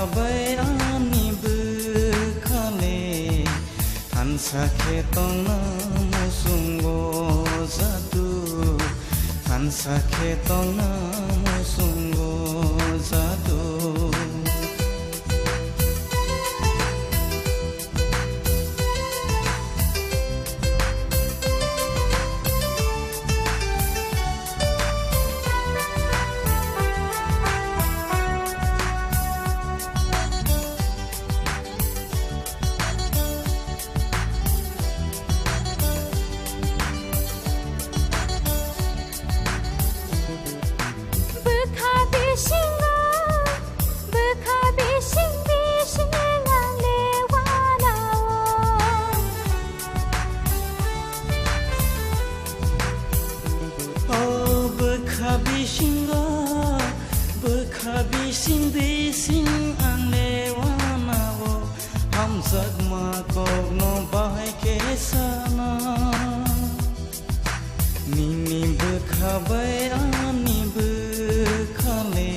berkabai ani berkale tan sakhe tongna musunggo jadu tan sakhe tongna musunggo jadu Bising bising ane wanawo ham jagma kogno bahai ke sana nini berkabai ani berkale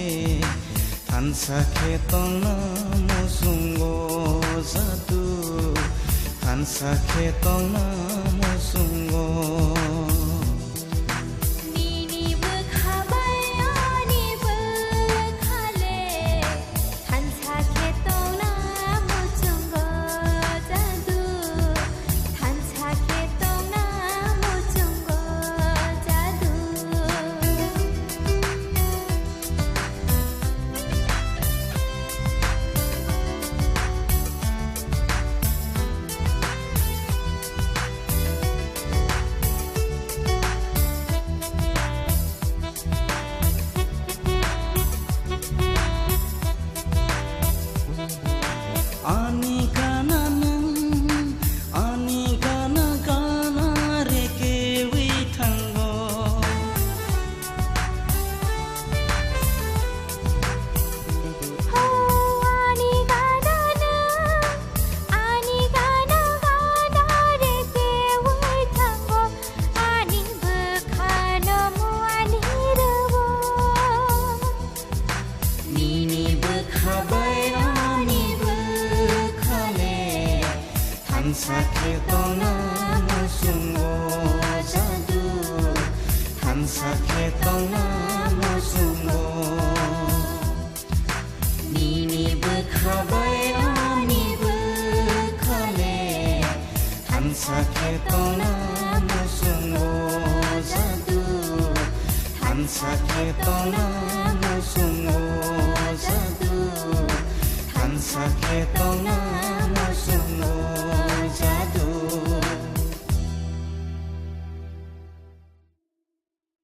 tan sakhe tongna musunggo jadu tan sakhe tongna musunggo sakhe tongna musunggo jadu tan sakhe tongna musunggo nini berkabai ani berkale tan sakhe tongna musunggo jadu tan sakhe tongna musunggo jadu tan sakhe tongna musunggo